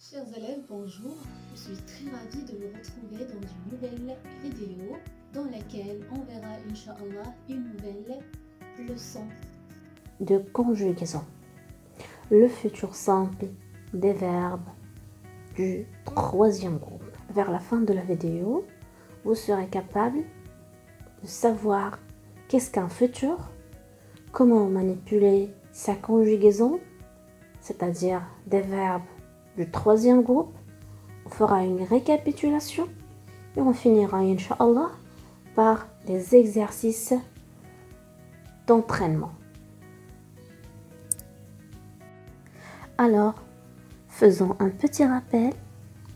Chers élèves, bonjour. Je suis très ravie de vous retrouver dans une nouvelle vidéo dans laquelle on verra, Inch'Allah, une nouvelle leçon de conjugaison. Le futur simple des verbes du troisième groupe. Vers la fin de la vidéo, vous serez capable de savoir qu'est-ce qu'un futur, comment manipuler sa conjugaison, c'est-à-dire des verbes du troisième groupe. On fera une récapitulation et on finira, Inch'Allah, par des exercices d'entraînement. Alors, faisons un petit rappel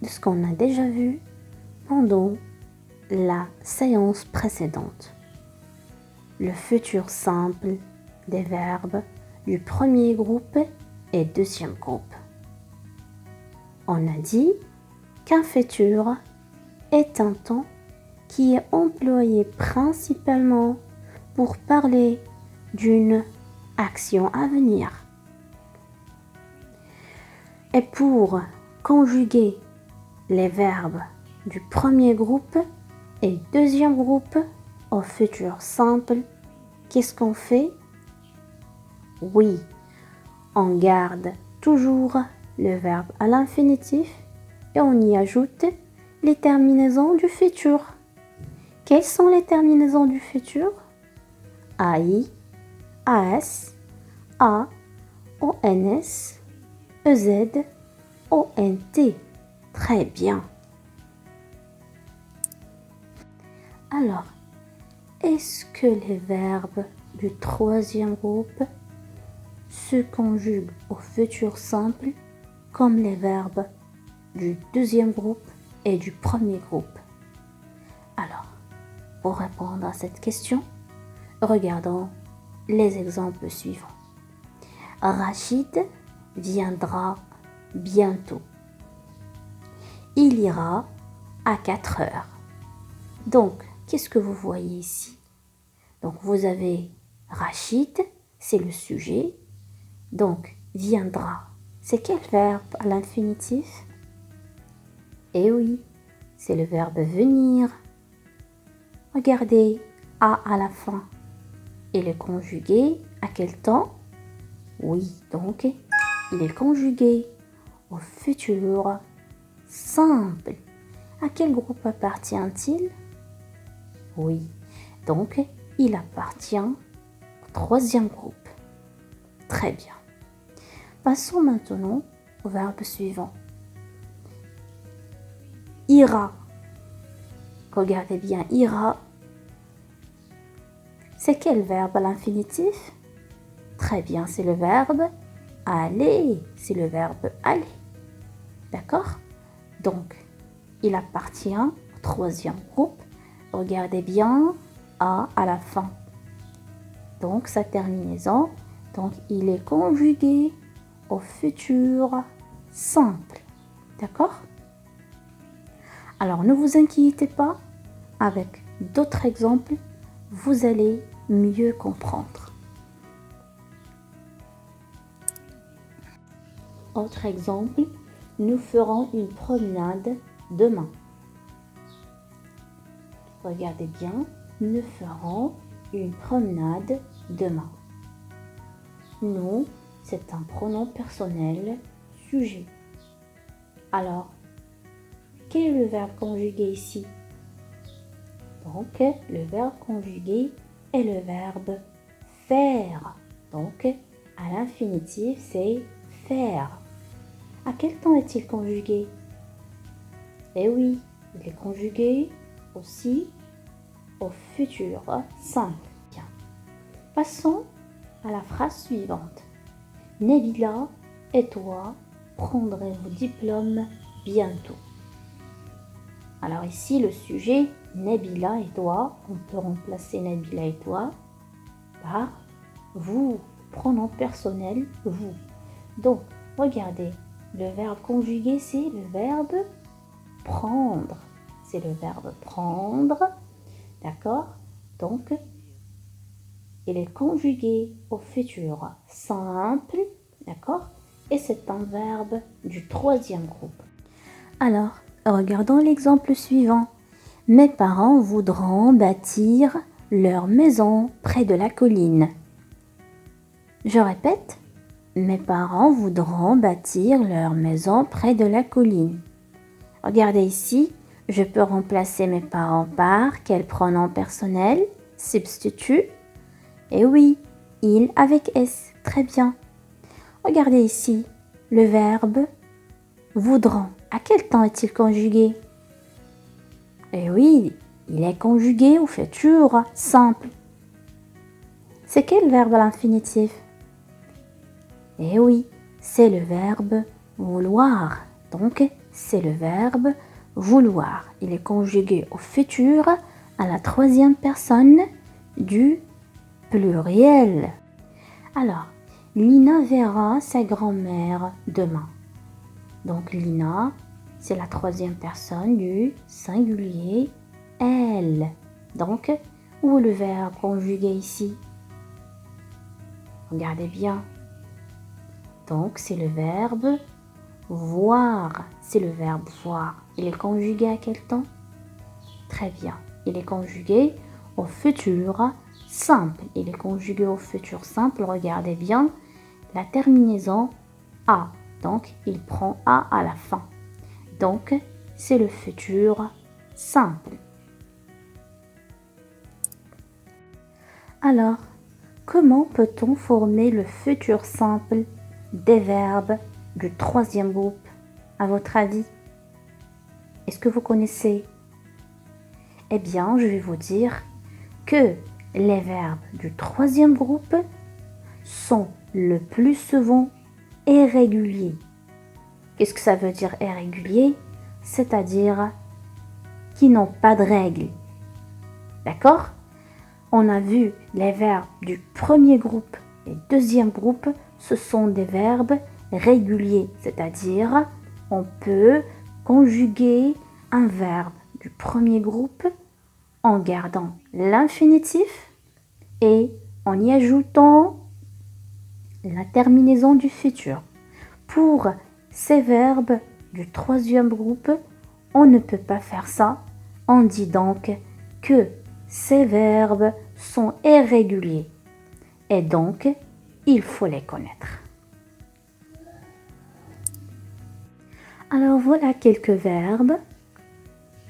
de ce qu'on a déjà vu pendant la séance précédente. Le futur simple des verbes du premier groupe et deuxième groupe. On a dit qu'un futur est un temps qui est employé principalement pour parler d'une action à venir. Et pour conjuguer les verbes du premier groupe et deuxième groupe au futur simple, qu'est-ce qu'on fait? Oui, on garde toujours le verbe à l'infinitif et on y ajoute les terminaisons du futur. Quelles sont les terminaisons du futur? AI, AS, A, ONS, EZ, ONT. Très bien. Alors, est-ce que les verbes du troisième groupe se conjuguent au futur simple comme les verbes du deuxième groupe et du premier groupe? Alors, pour répondre à cette question, regardons les exemples suivants. Rachid viendra bientôt. Il ira à 4 heures. Donc, qu'est-ce que vous voyez ici? Donc, vous avez Rachid, c'est le sujet. Donc, viendra, c'est quel verbe à l'infinitif? Eh oui, c'est le verbe venir. Regardez, à la fin. Il est conjugué à quel temps? Oui, donc, il est conjugué au futur simple. À quel groupe appartient-il? Oui, donc il appartient au troisième groupe. Très bien. Passons maintenant au verbe suivant. Ira. Regardez bien, ira. C'est quel verbe à l'infinitif? Très bien, c'est le verbe aller. C'est le verbe aller. D'accord? Donc, il appartient au troisième groupe. Regardez bien, à la fin. Donc, sa terminaison. Donc, il est conjugué au futur simple. D'accord? Alors, ne vous inquiétez pas. Avec d'autres exemples, vous allez mieux comprendre. Autre exemple, nous ferons une promenade demain. Regardez bien, nous ferons une promenade demain. Nous, c'est un pronom personnel sujet. Alors, quel est le verbe conjugué ici? Donc, le verbe conjugué est le verbe faire. Donc, à l'infinitif, c'est faire. À quel temps est-il conjugué? Eh oui, il est conjugué aussi au futur simple. Bien. Passons à la phrase suivante. Nabila et toi prendrez vos diplômes bientôt. Alors ici, le sujet Nabila et toi, on peut remplacer Nabila et toi par vous, pronom personnel vous. Donc, regardez, le verbe conjugué, c'est le verbe prendre. C'est le verbe prendre. D'accord? Donc, il est conjugué au futur simple. D'accord? et c'est un verbe du troisième groupe. Alors, regardons l'exemple suivant. Mes parents voudront bâtir leur maison près de la colline. Je répète, mes parents voudront bâtir leur maison près de la colline. Regardez ici, je peux remplacer mes parents par quel pronom personnel? Substitut. Et oui, il avec S. Très bien. Regardez ici, le verbe voudront. À quel temps est-il conjugué? Eh oui, il est conjugué au futur simple. C'est quel verbe à l'infinitif? Eh oui, c'est le verbe vouloir. Donc, c'est le verbe vouloir. Il est conjugué au futur à la troisième personne du pluriel. Alors, Lina verra sa grand-mère demain. Donc, Lina, c'est la troisième personne du singulier elle. Donc, où est le verbe conjugué ici? Regardez bien. Donc, c'est le verbe voir. C'est le verbe voir. Il est conjugué à quel temps? Très bien. Il est conjugué au futur simple. Il est conjugué au futur simple. Regardez bien la terminaison A. Donc, il prend A à la fin. Donc, c'est le futur simple. Alors, comment peut-on former le futur simple des verbes du troisième groupe, à votre avis? Est-ce que vous connaissez? Eh bien, je vais vous dire que les verbes du troisième groupe sont le plus souvent irréguliers. Qu'est-ce que ça veut dire irrégulier? C'est-à-dire qui n'ont pas de règles. D'accord? On a vu les verbes du premier groupe et deuxième groupe, ce sont des verbes réguliers, c'est-à-dire on peut conjuguer un verbe du premier groupe en gardant l'infinitif et en y ajoutant la terminaison du futur. Pour ces verbes du troisième groupe, on ne peut pas faire ça. On dit donc que ces verbes sont irréguliers et donc il faut les connaître. Alors voilà quelques verbes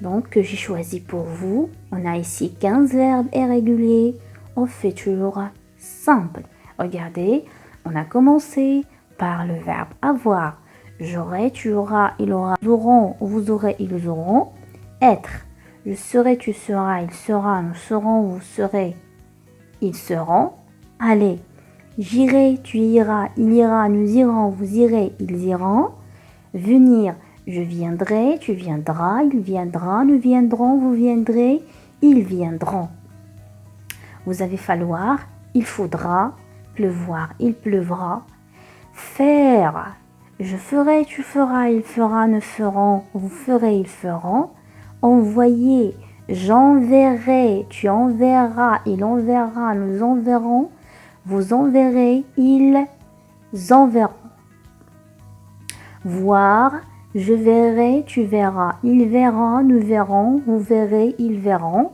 donc, que j'ai choisis pour vous. On a ici 15 verbes irréguliers au futur simple. Regardez, on a commencé par le verbe avoir. J'aurai, tu auras, il aura, nous aurons, vous aurez, ils auront. Être, je serai, tu seras, il sera, nous serons, vous serez, ils seront. Aller, j'irai, tu iras, il ira, nous irons, vous irez, ils iront. Venir, je viendrai, tu viendras, il viendra, nous viendrons, vous viendrez, ils viendront. Vous avez falloir, il faudra, pleuvoir, il pleuvra. Faire, je ferai, tu feras, il fera, nous ferons, vous ferez, ils feront. Envoyer, j'enverrai, tu enverras, il enverra, nous enverrons, vous enverrez, ils enverront. Voir, je verrai, tu verras, il verra, nous verrons, vous verrez, ils verront.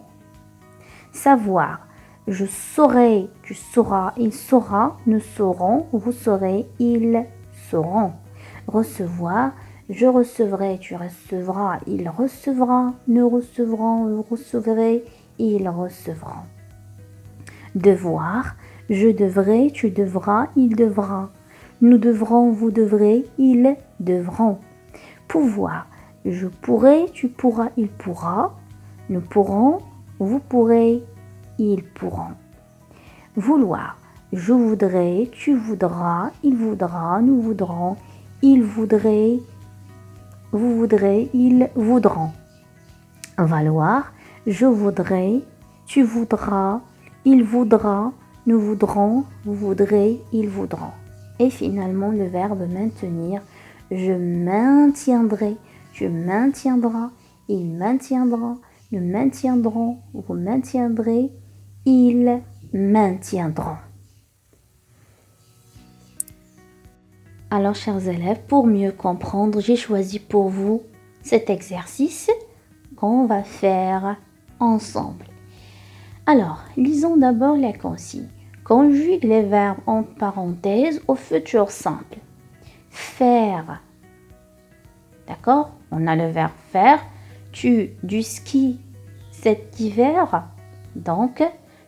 Savoir, je saurai, tu sauras, il saura, nous saurons, vous saurez, ils sauront. Recevoir, je recevrai, tu recevras, il recevra, nous recevrons, vous recevrez, ils recevront. Devoir, je devrai, tu devras, il devra. Nous devrons, vous devrez, ils devront. Pouvoir, je pourrai, tu pourras, il pourra. Nous pourrons, vous pourrez, ils pourront. Vouloir, je voudrais, tu voudras, il voudra, nous voudrons, ils voudraient, vous voudrez, ils voudront. Valoir, je voudrais, tu voudras, il voudra, nous voudrons, vous voudrez, ils voudront. Et finalement, le verbe maintenir, je maintiendrai, tu maintiendras, il maintiendra, nous maintiendrons, vous maintiendrez, ils maintiendront. Alors, chers élèves, pour mieux comprendre, j'ai choisi pour vous cet exercice qu'on va faire ensemble. Alors, lisons d'abord les consignes. Conjugue les verbes entre parenthèses au futur simple. Faire. D'accord? On a le verbe faire. Tu du ski cet hiver? Donc,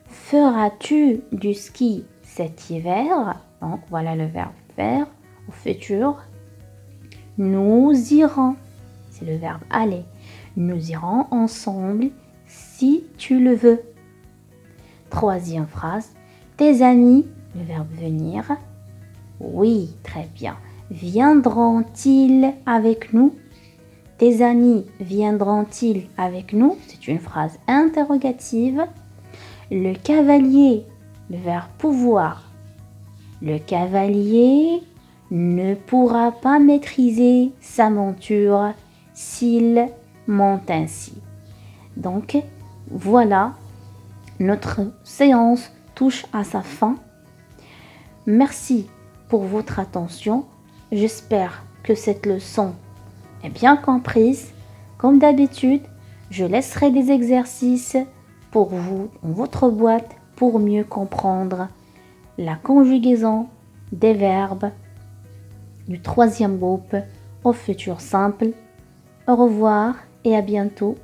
feras-tu du ski cet hiver? Donc, voilà le verbe faire au futur. Nous irons. C'est le verbe aller. Nous irons ensemble si tu le veux. Troisième phrase. Tes amis, le verbe venir. Oui, très bien. Viendront-ils avec nous? Tes amis viendront-ils avec nous? C'est une phrase interrogative. Le cavalier, le verbe pouvoir. Le cavalier ne pourra pas maîtriser sa monture s'il monte ainsi. Donc, voilà, notre séance touche à sa fin. Merci pour votre attention. J'espère que cette leçon est bien comprise. Comme d'habitude, je laisserai des exercices pour vous dans votre boîte pour mieux comprendre la conjugaison des verbes du troisième groupe au futur simple. Au revoir et à bientôt.